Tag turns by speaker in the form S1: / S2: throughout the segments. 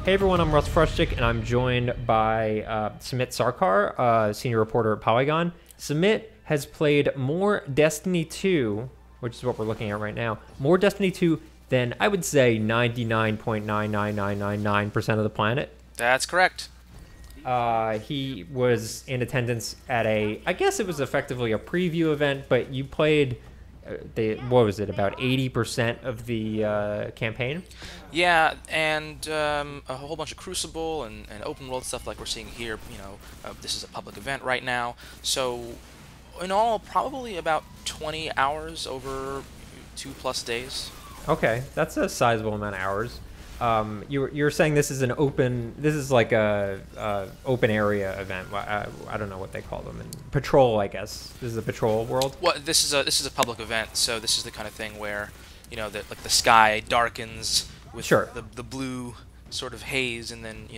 S1: Hey everyone, I'm Russ Frushtick, and I'm joined by Samit Sarkar, senior reporter at Polygon. Samit has played more Destiny 2, which is what we're looking at right now, more Destiny 2 than I would say 99.99999% of the planet.
S2: That's correct.
S1: He was in attendance at I guess it was effectively a preview event, but you played, what was it, about 80% of the campaign?
S2: Yeah, and a whole bunch of Crucible and open world stuff like we're seeing here. This is a public event right now. So, in all, probably about 20 hours over 2+ days.
S1: Okay, that's a sizable amount of hours. You're saying this is this is like a open area event. I don't know what they call them. Patrol, I guess. This is a patrol world.
S2: Well, this is a public event, so this is the kind of thing where the sky darkens with
S1: Sure.
S2: the blue sort of haze, and then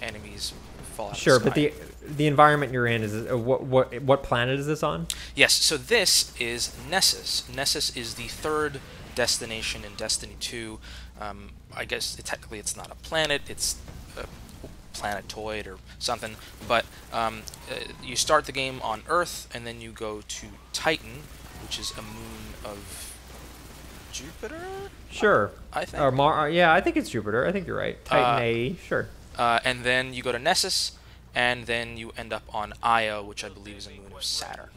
S2: enemies fall out
S1: Sure,
S2: of the
S1: but
S2: sky.
S1: the environment you're in is what planet is this on?
S2: Yes, so this is Nessus. Nessus is the third destination in Destiny 2. I guess technically it's not a planet, it's a planetoid or something, but you start the game on Earth, and then you go to Titan, which is a moon of Jupiter?
S1: Sure.
S2: I think.
S1: Or yeah, I think it's Jupiter. I think you're right. Titan A, sure.
S2: And then you go to Nessus, and then you end up on Io, which I believe is a moon of Saturn.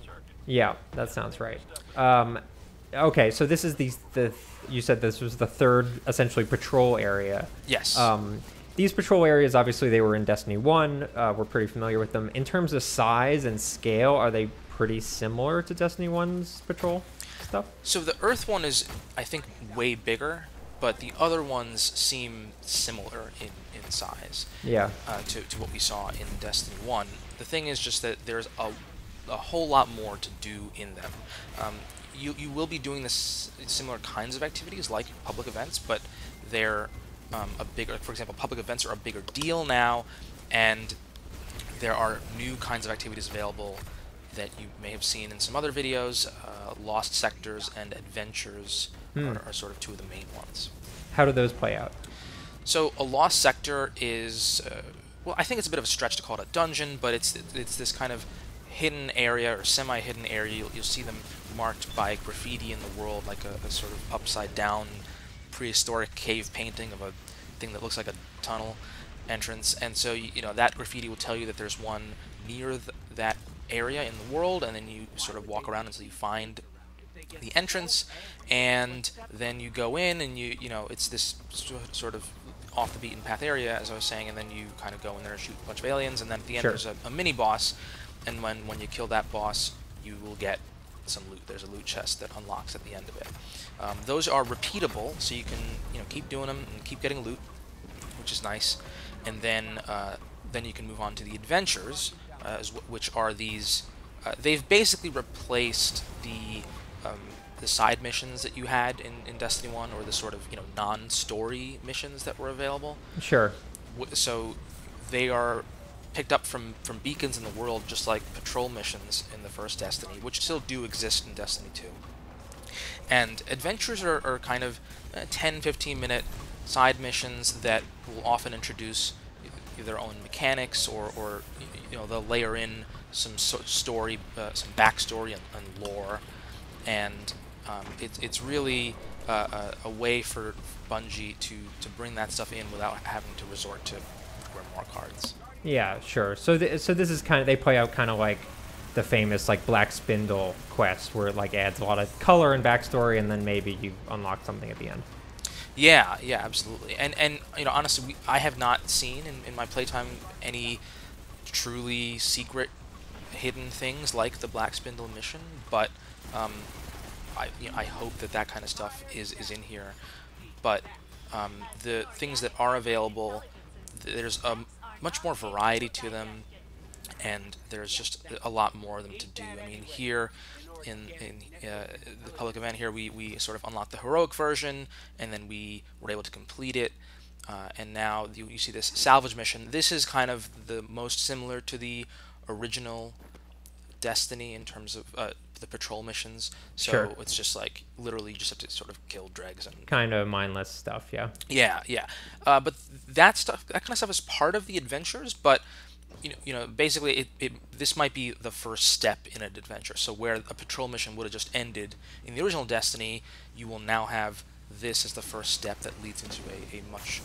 S1: Yeah, that sounds right. Okay, so this is you said this was the third essentially patrol area.
S2: Yes.
S1: These patrol areas, obviously, they were in Destiny 1. We're pretty familiar with them. In terms of size and scale, are they pretty similar to Destiny 1's patrol stuff?
S2: So the Earth one is, I think, way bigger, but the other ones seem similar in size.
S1: Yeah.
S2: To what we saw in Destiny 1. The thing is just that there's a whole lot more to do in them. You will be doing this similar kinds of activities like public events, but they're a bigger. For example, public events are a bigger deal now, and there are new kinds of activities available that you may have seen in some other videos. Lost sectors and adventures are sort of two of the main ones.
S1: How do those play out?
S2: So a lost sector is, well, I think it's a bit of a stretch to call it a dungeon, but it's this kind of hidden area or semi-hidden area. You'll see them marked by graffiti in the world, like a sort of upside-down prehistoric cave painting of a thing that looks like a tunnel entrance. And so that graffiti will tell you that there's one near that area in the world, and then you sort of walk around until you find the entrance, and then you go in, and it's this sort of off the beaten path area, as I was saying, and then you kind of go in there and shoot a bunch of aliens, and then at the end
S1: Sure.
S2: there's a mini boss, and when you kill that boss, you will get some loot. There's a loot chest that unlocks at the end of it. Those are repeatable, so you can keep doing them and keep getting loot, which is nice. And then you can move on to the adventures, which are these. They've basically replaced the side missions that you had in Destiny 1, or the sort of non-story missions that were available.
S1: Sure.
S2: So they are picked up from beacons in the world, just like patrol missions in the first Destiny, which still do exist in Destiny 2. And adventures are kind of 10-15 minute side missions that will often introduce their own mechanics, or they'll layer in some story, some backstory and lore, and it's really a way for Bungie to bring that stuff in without having to resort to grimoire cards.
S1: Yeah, sure. So this is they play out kind of like the famous like Black Spindle quest, where it like adds a lot of color and backstory, and then maybe you unlock something at the end.
S2: Yeah, absolutely. And honestly, I have not seen in my playtime any truly secret, hidden things like the Black Spindle mission, but I hope that kind of stuff is in here. But the things that are available, there's a much more variety to them, and there's just a lot more of them to do. I mean, here in the public event here, we sort of unlocked the heroic version, and then we were able to complete it. And now you see this salvage mission. This is kind of the most similar to the original Destiny in terms of the patrol missions. So
S1: Sure.
S2: it's just like literally you just have to sort of kill dregs and
S1: Kind of mindless stuff, yeah.
S2: yeah, yeah. But that stuff, that kind of stuff, is part of the adventures. But basically, this might be the first step in an adventure. So where a patrol mission would have just ended in the original Destiny, you will now have this as the first step that leads into a much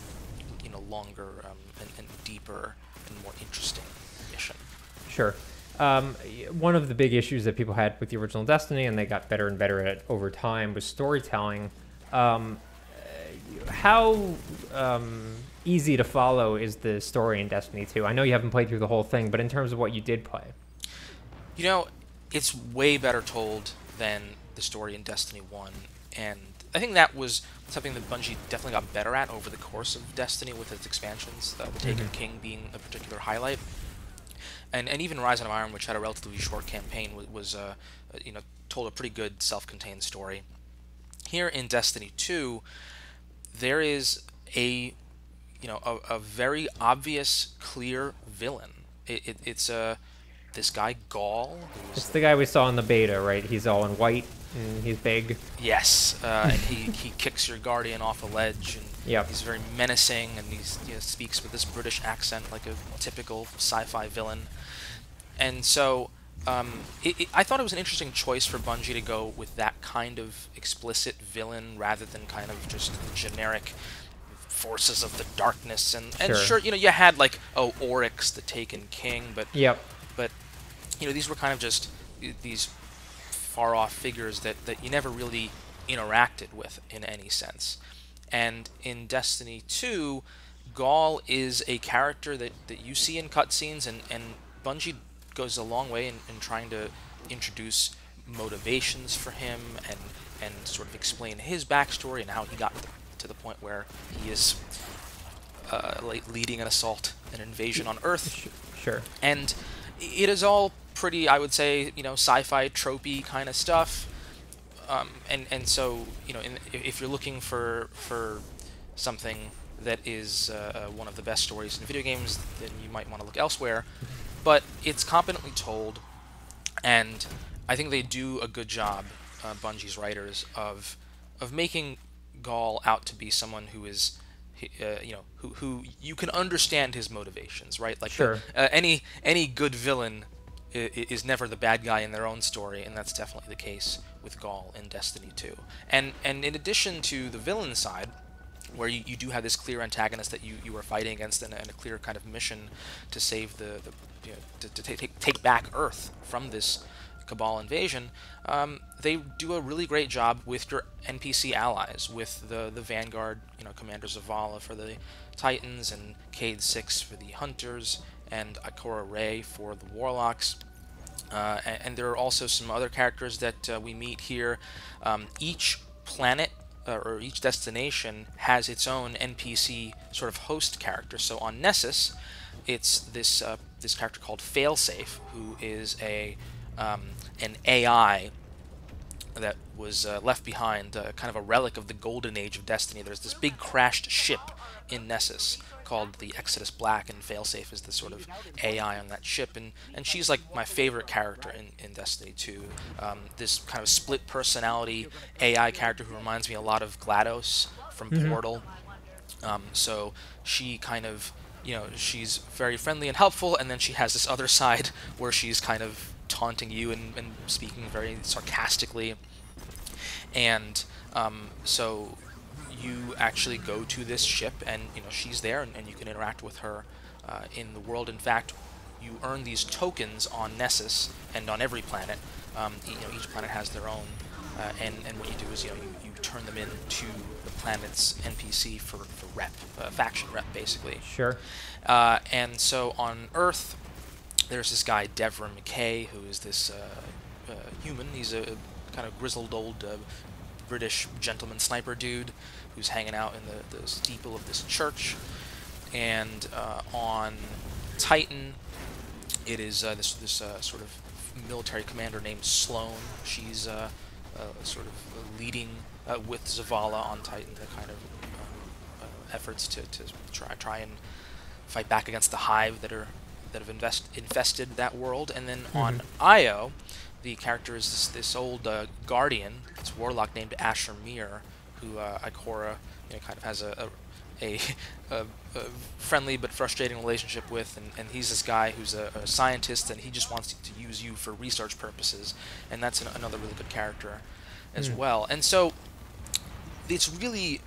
S2: longer and deeper and more interesting mission.
S1: Sure. One of the big issues that people had with the original Destiny, and they got better and better at it over time, was storytelling. How easy to follow is the story in Destiny 2? I know you haven't played through the whole thing, but in terms of what you did play.
S2: It's way better told than the story in Destiny 1, and I think that was something that Bungie definitely got better at over the course of Destiny with its expansions, the Taken King being a particular highlight. And even Rise of Iron, which had a relatively short campaign, was told a pretty good self-contained story. Here in Destiny 2, there is a very obvious, clear villain. It's this guy Gaul.
S1: It's the guy we saw in the beta, right? He's all in white and he's big.
S2: Yes, and he kicks your guardian off a ledge, and
S1: Yep.
S2: he's very menacing, and he speaks with this British accent like a typical sci-fi villain. And so I thought it was an interesting choice for Bungie to go with that kind of explicit villain rather than kind of just the generic forces of the darkness. And sure, you had like Oryx, the Taken King, but
S1: Yep.
S2: these were kind of just these far off figures that you never really interacted with in any sense. And in Destiny 2, Gaul is a character that you see in cutscenes, and Bungie goes a long way in trying to introduce motivations for him and sort of explain his backstory and how he got to the point where he is leading an assault, an invasion on Earth.
S1: Sure.
S2: And it is all pretty, I would say, sci-fi tropey kind of stuff. And so, if you're looking for something that is one of the best stories in video games, then you might want to look elsewhere. But it's competently told, and I think they do a good job, Bungie's writers, of making Gaul out to be someone who is, who you can understand his motivations, right? Like
S1: Sure.
S2: Any good villain is never the bad guy in their own story, and that's definitely the case with Gaul in Destiny 2. And in addition to the villain side, where you do have this clear antagonist that you are fighting against, and a clear kind of mission to save to take back Earth from this Cabal invasion, they do a really great job with your NPC allies, with the Vanguard, Commander Zavala for the Titans, and Cade 6 for the Hunters, and Ikora Rey for the Warlocks. And there are also some other characters that we meet here. Each planet or each destination has its own NPC sort of host character. So on Nessus, it's this character called Failsafe, who is an AI that was left behind, kind of a relic of the golden age of Destiny. There's this big crashed ship in Nessus called the Exodus Black, and Failsafe is the sort of AI on that ship, and she's like my favorite character in Destiny 2. This kind of split personality AI character who reminds me a lot of GLaDOS from Portal. So she kind of, she's very friendly and helpful, and then she has this other side where she's kind of taunting you and speaking very sarcastically. And so you actually go to this ship, and she's there, and you can interact with her in the world. In fact, you earn these tokens on Nessus and on every planet. Each planet has their own, and what you do is you turn them into the planet's NPC for rep, faction rep, basically.
S1: Sure.
S2: And so on Earth, there's this guy Devra McKay, who is this human. He's a kind of grizzled old British gentleman sniper dude who's hanging out in the steeple of this church. And on Titan, it is this sort of military commander named Sloane. She's sort of leading with Zavala on Titan the kind of efforts to try and fight back against the Hive that have infested that world. And then on Io, the character is this old guardian, this warlock named Asher Mir, who Ikora, kind of has a, a, a friendly but frustrating relationship with, and he's this guy who's a scientist, and he just wants to use you for research purposes, and that's another really good character as well. And so it's really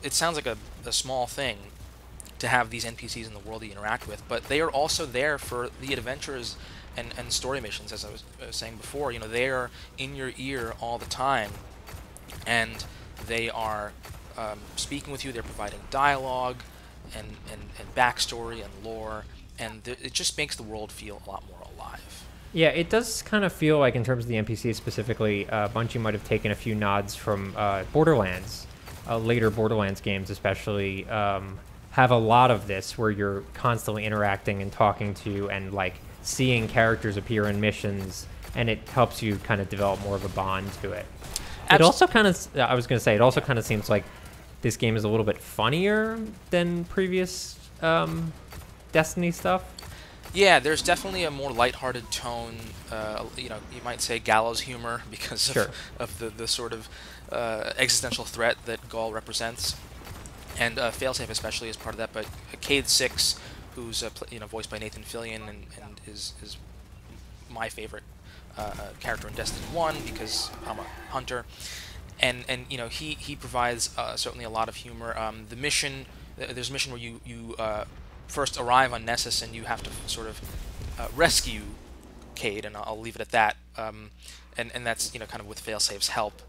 S2: it sounds like a small thing to have these NPCs in the world that you interact with, but they are also there for the adventures and story missions, as I was saying before. They are in your ear all the time, and they are speaking with you. They're providing dialogue and backstory and lore, and it just makes the world feel a lot more alive.
S1: Yeah, it does kind of feel like, in terms of the NPCs specifically, Bungie might have taken a few nods from Borderlands. Later Borderlands games especially have a lot of this, where you're constantly interacting and talking to and like seeing characters appear in missions, and it helps you kind of develop more of a bond to it. It also kind of, I was going to say, it also kind of seems like this game is a little bit funnier than previous Destiny stuff.
S2: Yeah, there's definitely a more lighthearted tone. You might say gallows humor because of the sort of existential threat that Gaul represents, and Failsafe especially is part of that. But Cade Six, who's voiced by Nathan Fillion, and is my favorite character in Destiny 1 because I'm a hunter, and he provides certainly a lot of humor. The mission, there's a mission where you first arrive on Nessus, and you have to sort of rescue Cade, and I'll leave it at that. And that's kind of with Failsafe's help.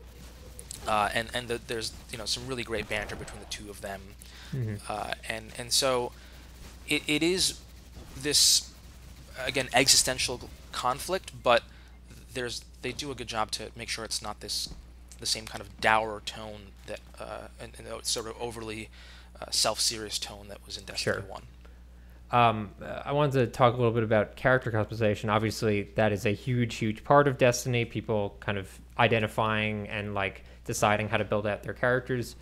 S2: There's some really great banter between the two of them, and so it is this, again, existential conflict, but they do a good job to make sure it's not the same kind of dour tone that and sort of overly self-serious tone that was in Destiny 1.
S1: I wanted to talk a little bit about character customization. Obviously, that is a huge part of Destiny. People kind of identifying and like deciding how to build out their characters.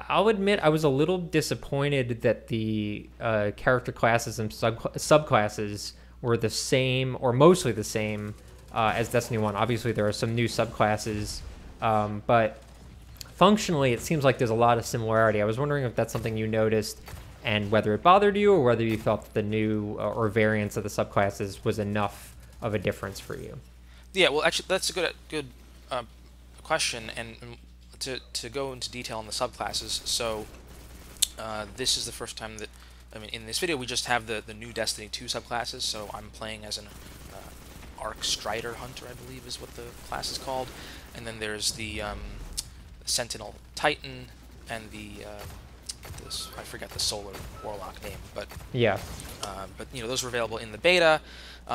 S1: I'll admit I was a little disappointed that the character classes and subclasses were the same, or mostly the same, as Destiny 1. Obviously, there are some new subclasses, but functionally, it seems like there's a lot of similarity. I was wondering if that's something you noticed, and whether it bothered you, or whether you felt that the new or variants of the subclasses was enough of a difference for you.
S2: Yeah, well, actually, that's a good question, and to go into detail on the subclasses. So this is the first time that, in this video we just have the new Destiny 2 subclasses. So I'm playing as an Arc Strider Hunter, I believe is what the class is called, and then there's the Sentinel Titan and the I forget the Solar Warlock name, but
S1: yeah,
S2: those were available in the beta.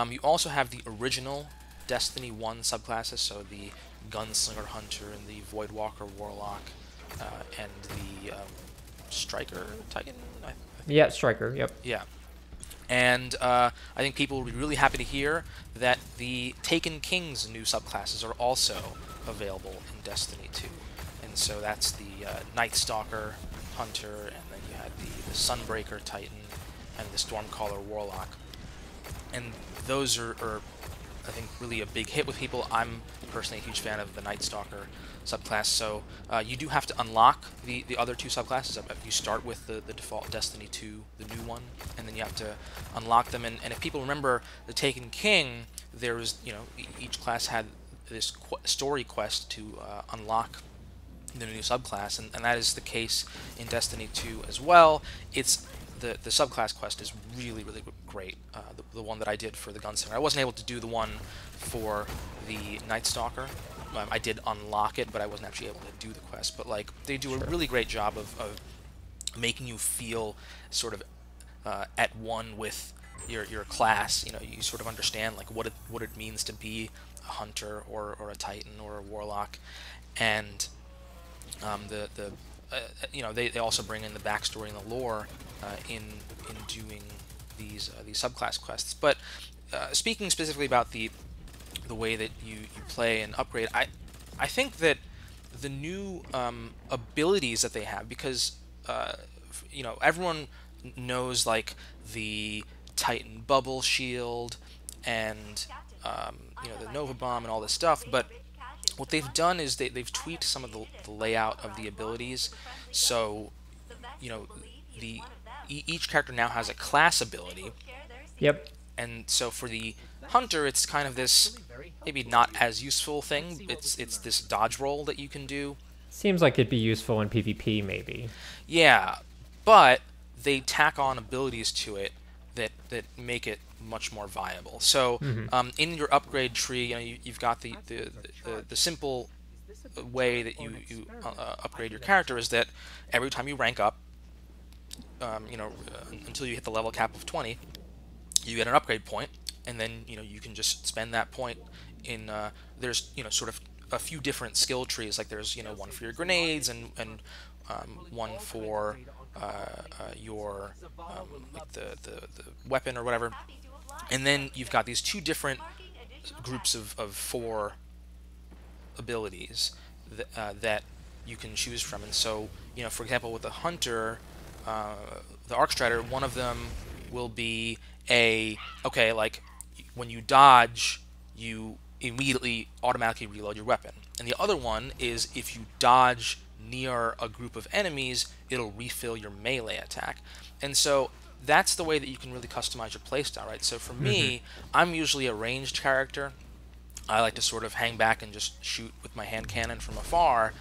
S2: You also have the original Destiny 1 subclasses, so the Gunslinger Hunter and the Voidwalker Warlock, and the Striker Titan.
S1: Yeah, Striker. Yep.
S2: Yeah, and I think people will be really happy to hear that the Taken King's new subclasses are also available in Destiny 2, and so that's the Night Stalker Hunter, and then you had the Sunbreaker Titan and the Stormcaller Warlock, and those are I think really a big hit with people. I'm personally a huge fan of the Night Stalker subclass, so you do have to unlock the other two subclasses. You start with the default Destiny 2, the new one, and then you have to unlock them. And if people remember the Taken King, there was, each class had this story quest to unlock the new subclass, and that is the case in Destiny 2 as well. It's the subclass quest is really great. The one that I did for the Gunslinger. I wasn't able to do the one for the Night Stalker. I did unlock it, but I wasn't actually able to do the quest. But they do a really great job of making you feel sort of at one with your class. You sort of understand what it means to be a hunter or a titan or a warlock, and they also bring in the backstory and the lore in doing these subclass quests. But speaking specifically about the way that you play and upgrade, I think that the new abilities that they have, because everyone knows the Titan bubble shield and the Nova Bomb and all this stuff. But what they've done is they've tweaked some of the layout of the abilities. So, you know, each character now has a class ability,
S1: Yep.
S2: and so for the hunter, it's kind of this maybe not as useful thing. It's this dodge roll that you can do.
S1: Seems like it'd be useful in PvP, maybe.
S2: Yeah, but they tack on abilities to it that make it much more viable. So in your upgrade tree, you've got the simple way that you upgrade your character is that every time you rank up, until you hit the level cap of 20, you get an upgrade point, and then you can just spend that point in there's sort of a few different skill trees. Like there's one for your grenades and one for your like the weapon or whatever, and then you've got these two different groups of four abilities that you can choose from. And so for example, with the hunter, the arc strider, one of them will be like when you dodge, you immediately automatically reload your weapon. And the other one is if you dodge near a group of enemies, it'll refill your melee attack. And so that's the way that you can really customize your playstyle, right? So for me, I'm usually a ranged character. I like to sort of hang back and just shoot with my hand cannon from afar.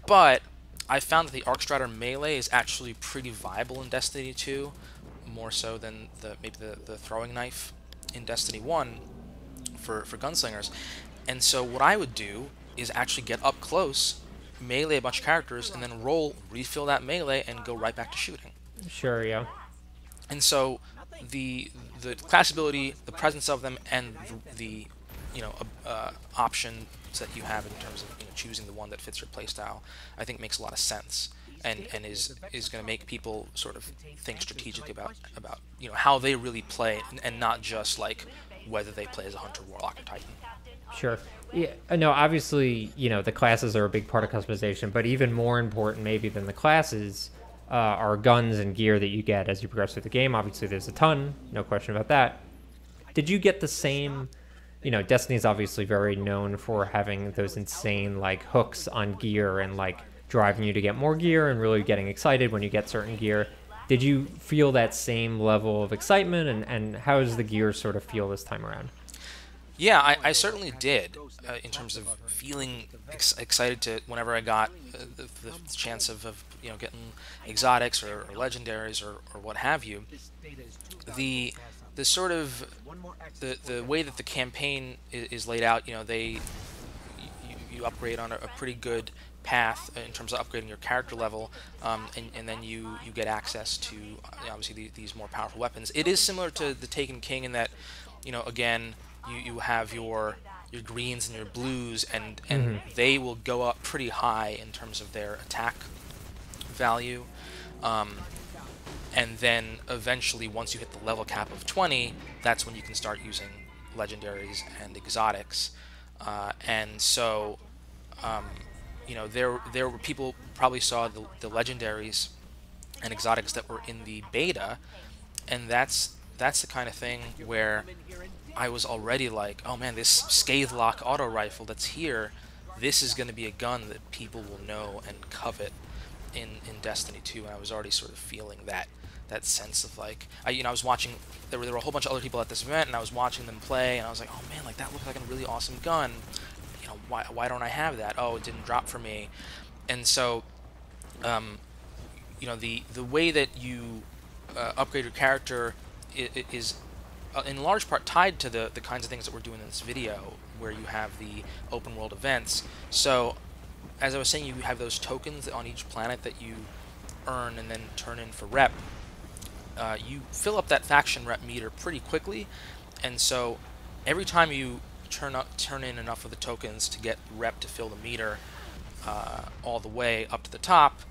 S2: But I found that the Arc Strider melee is actually pretty viable in Destiny 2, more so than maybe the throwing knife in Destiny 1 for gunslingers. And so what I would do is actually get up close, melee a bunch of characters, and then refill that melee, and go right back to shooting.
S1: Sure, yeah.
S2: And so the class ability, the presence of them, and the options that you have in terms of choosing the one that fits your playstyle, I think makes a lot of sense, and is going to make people sort of think strategically about how they really play, and not just like whether they play as a hunter, warlock, or titan.
S1: Sure. Yeah. No, obviously, the classes are a big part of customization, but even more important maybe than the classes are guns and gear that you get as you progress through the game. Obviously, there's a ton, no question about that. Did you get the same? Destiny's obviously very known for having those insane like hooks on gear and like driving you to get more gear and really getting excited when you get certain gear. Did you feel that same level of excitement, and how does the gear sort of feel this time around?
S2: Yeah, I certainly did, in terms of feeling excited to whenever I got the chance of getting exotics or legendaries or what have you. The sort of the way that the campaign is laid out, you upgrade on a pretty good path in terms of upgrading your character level, and then you get access to obviously these more powerful weapons. It is similar to the Taken King in that again you have your greens and your blues, and they will go up pretty high in terms of their attack value, and then eventually once you hit the level cap of 20, that's when you can start using legendaries and exotics, and so there were people probably saw the legendaries and exotics that were in the beta, and that's the kind of thing where I was already like, oh man, this Scathelock auto rifle that's here, this is going to be a gun that people will know and covet in Destiny 2, and I was already sort of feeling that sense of like, I was watching, there were a whole bunch of other people at this event, and I was watching them play, and I was like, oh man, like that looked like a really awesome gun. Why don't I have that? Oh, it didn't drop for me. And so, the way that you upgrade your character is in large part tied to the kinds of things that we're doing in this video, where you have the open world events. So, as I was saying, you have those tokens on each planet that you earn and then turn in for rep. You fill up that faction rep meter pretty quickly, and so every time you turn in enough of the tokens to get rep to fill the meter all the way up to the top,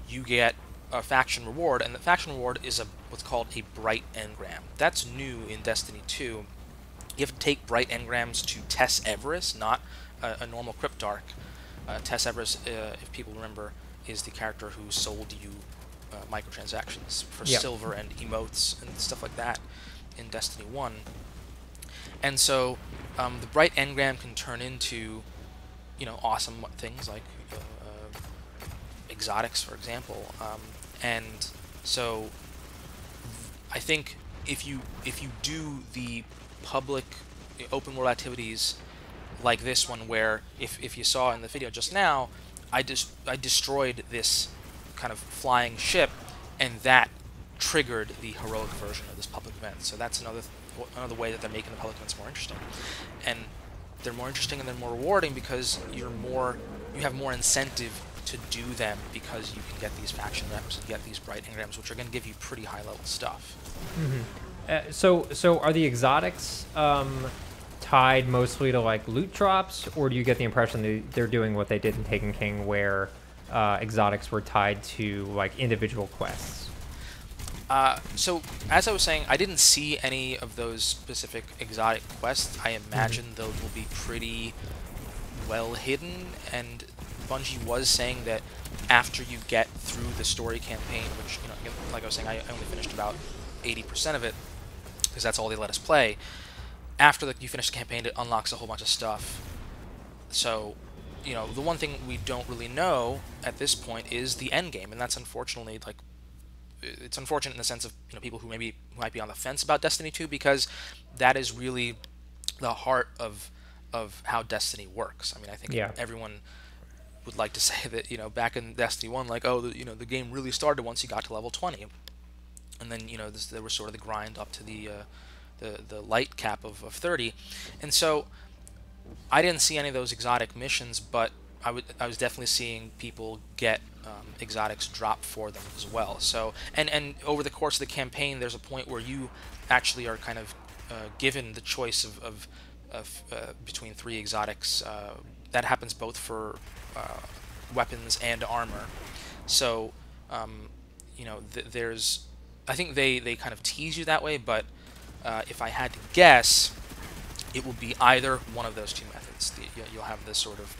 S2: you get a faction reward, and the faction reward is what's called a bright engram. That's new in Destiny 2. You have to take bright engrams to Tess Everest, not a normal Cryptarch. Tess Everest, if people remember, is the character who sold you microtransactions for silver and emotes and stuff like that in Destiny 1. And so the bright engram can turn into, awesome things like exotics, for example. And so I think if you do the public open world activities like this one, where if you saw in the video just now, I destroyed this kind of flying ship, and that triggered the heroic version of this public event. So that's another way that they're making the public events more interesting, and they're more interesting and they're more rewarding because you have more incentive to do them, because you can get these faction reps and get these bright engrams, which are going to give you pretty high level stuff.
S1: So are the exotics tied mostly to like loot drops, or do you get the impression they're doing what they did in Taken King, where exotics were tied to like individual quests?
S2: So as I was saying, I didn't see any of those specific exotic quests. I imagine those will be pretty well hidden, and Bungie was saying that after you get through the story campaign, which, like I was saying, I only finished about 80% of it, because that's all they let us play. After you finish the campaign, it unlocks a whole bunch of stuff. So, the one thing we don't really know at this point is the end game, and that's unfortunately, like, it's unfortunate in the sense of, people who might be on the fence about Destiny 2, because that is really the heart of how Destiny works. I mean, I think everyone would like to say that, back in Destiny 1, like, oh, the game really started once you got to level 20. And then, there was sort of the grind up to the light cap of 30. And so I didn't see any of those exotic missions, but I was definitely seeing people get exotics drop for them as well. So, and over the course of the campaign, there's a point where you actually are kind of given the choice of between 3 exotics. That happens both for weapons and armor. So, there's, I think they kind of tease you that way, but if I had to guess, it will be either one of those two methods. You'll have this sort of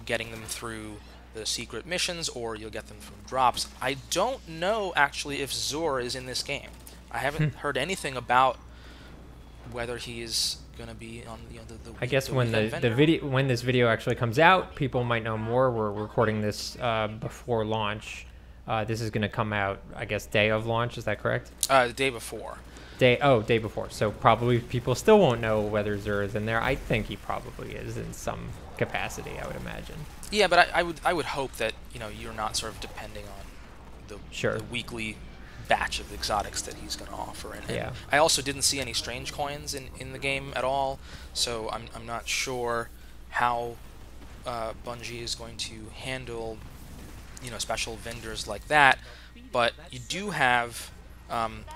S2: getting them through the secret missions, or you'll get them from drops. I don't know actually if Zor is in this game. I haven't heard anything about whether he is going to be on the
S1: I guess when when this video actually comes out, people might know more. We're recording this before launch. This is going to come out, I guess, day of launch. Is that correct?
S2: The day before.
S1: Day before. So probably people still won't know whether Zur is in there. I think he probably is in some capacity, I would imagine.
S2: Yeah, but I would hope that you're not sort of depending on the weekly batch of exotics that he's going to offer. And I also didn't see any strange coins in the game at all, so I'm not sure how Bungie is going to handle special vendors like that. But you do have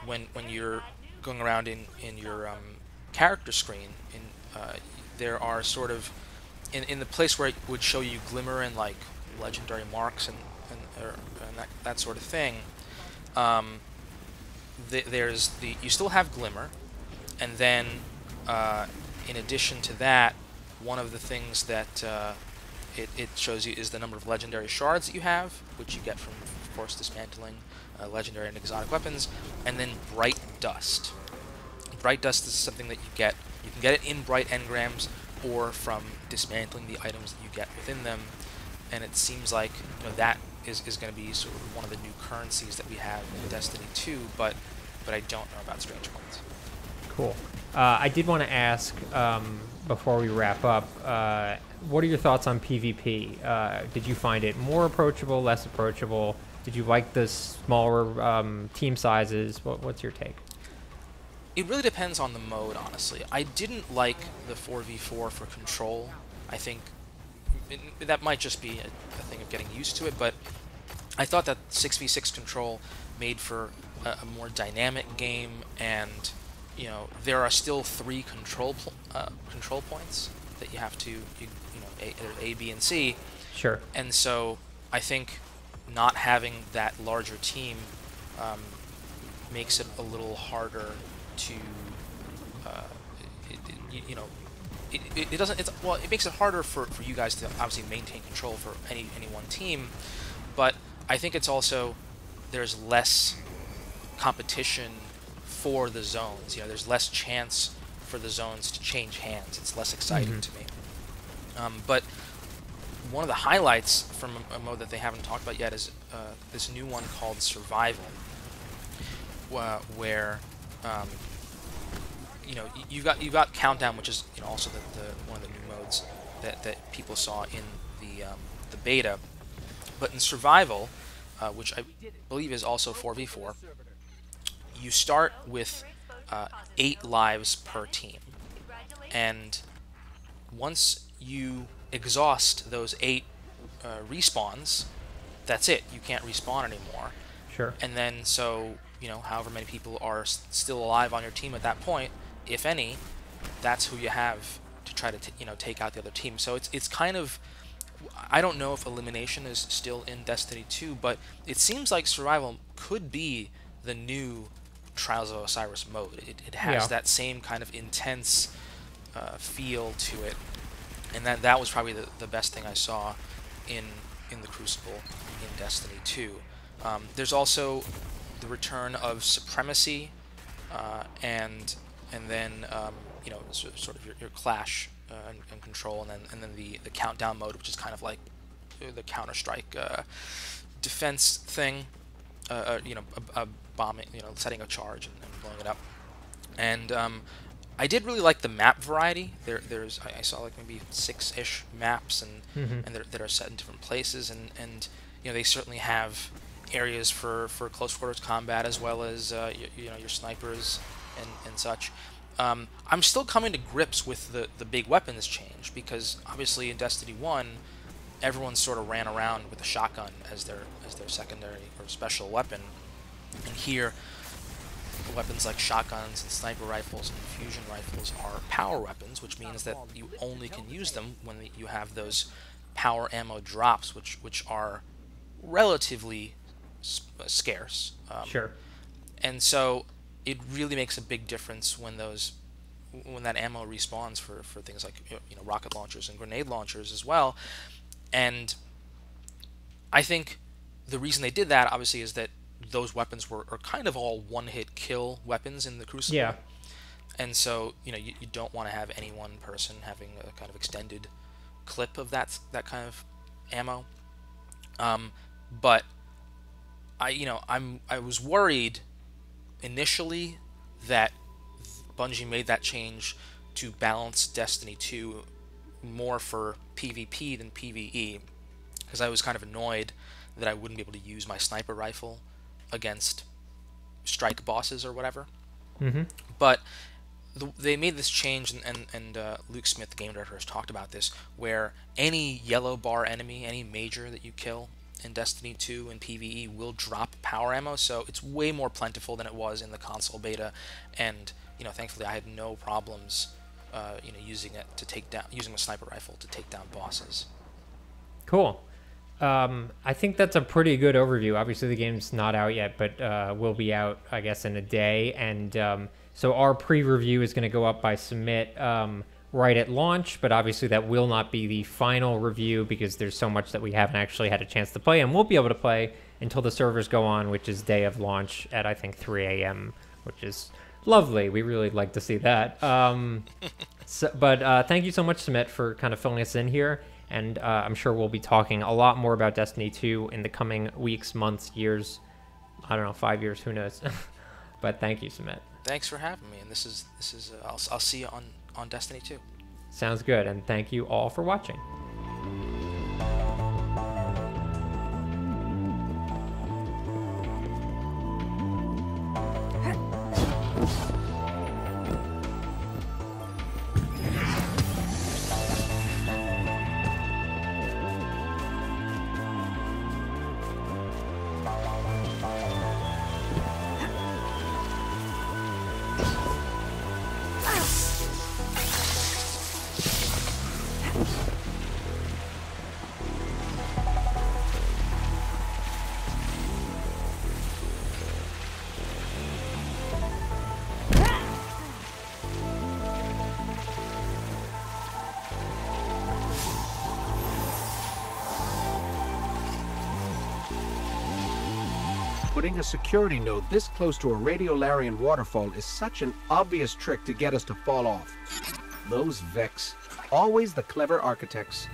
S2: when you're going around in your character screen, there are sort of in the place where it would show you glimmer and like legendary marks and that sort of thing. You still have glimmer, and then in addition to that, one of the things that it shows you is the number of legendary shards that you have, which you get from, of course, dismantling legendary and exotic weapons, and then bright dust. Bright dust is something that you get. You can get it in bright engrams or from dismantling the items that you get within them, and it seems like that is going to be sort of one of the new currencies that we have in Destiny 2, but I don't know about strange coins.
S1: Cool. I did want to ask, before we wrap up, what are your thoughts on PvP? Did you find it more approachable, less approachable? Did you like the smaller team sizes? What's your take?
S2: It really depends on the mode, honestly. I didn't like the 4v4 for control. I think that might just be a thing of getting used to it, but I thought that 6v6 control made for a more dynamic game, and there are still 3 control points that you have to A, B, and C.
S1: Sure.
S2: And so I think not having that larger team makes it a little harder to it doesn't. It makes it harder for you guys to obviously maintain control for any one team, but I think it's also there's less competition for the zones. There's less chance for the zones to change hands. It's less exciting to me. But one of the highlights from a mode that they haven't talked about yet is this new one called Survival, where you know, you've got Countdown, which is, you know, also the one of the new modes that people saw in the beta. But in Survival, which I believe is also 4v4, you start with 8 lives per team, and once you exhaust those 8 respawns, that's it. You can't respawn anymore.
S1: Sure.
S2: And then, so, you know, however many people are still alive on your team at that point, if any, that's who you have to try to you know, take out the other team. So it's kind of, I don't know if elimination is still in Destiny 2, but it seems like Survival could be the new Trials of Osiris mode. It has that same kind of intense feel to it, and that was probably the best thing I saw in the Crucible in Destiny 2. There's also the return of Supremacy, and then you know, sort of your clash and control, and then the countdown mode, which is kind of like the Counter-Strike defense thing. You know, a bombing, you know, setting a charge and blowing it up. And I did really like the map variety. There's I saw like maybe 6-ish maps, and that are set in different places, and you know, they certainly have areas for close quarters combat, as well as you know, your snipers and such. I'm still coming to grips with the big weapons change, because obviously in Destiny 1, everyone sort of ran around with a shotgun as their secondary or special weapon, and here weapons like shotguns and sniper rifles and fusion rifles are power weapons, which means that you only can use them when you have those power ammo drops, which are relatively scarce.
S1: Sure.
S2: And so it really makes a big difference when that ammo respawns for things like, you know, rocket launchers and grenade launchers as well. And I think the reason they did that, obviously, is that those weapons are kind of all one-hit kill weapons in the Crucible.
S1: Yeah.
S2: And so, you know, you don't want to have any one person having a kind of extended clip of that kind of ammo. But I was worried initially that Bungie made that change to balance Destiny 2 more for PvP than PvE, because I was kind of annoyed that I wouldn't be able to use my sniper rifle against strike bosses or whatever. But they made this change, and Luke Smith, the game director, has talked about this, where any yellow bar enemy, any major that you kill in Destiny 2 and PvE, will drop power ammo, so it's way more plentiful than it was in the console beta. And, you know, thankfully I had no problems you know, using a sniper rifle to take down bosses.
S1: Cool. I think that's a pretty good overview. Obviously the game's not out yet, but will be out, I guess, in a day. And so our pre-review is going to go up by Samit right at launch, but obviously that will not be the final review, because there's so much that we haven't actually had a chance to play and won't be able to play until the servers go on, which is day of launch at, I think, 3 a.m., which is lovely. We really like to see that. But thank you so much, Samit, for kind of filling us in here. And I'm sure we'll be talking a lot more about Destiny 2 in the coming weeks, months, years. I don't know, 5 years, who knows? But thank you, Samit. Thanks
S2: for having me, and this is I'll see you on Destiny 2.
S1: Sounds good, and thank you all for watching.
S3: Putting a security node this close to a radiolarian waterfall is such an obvious trick to get us to fall off. Those Vex, always the clever architects.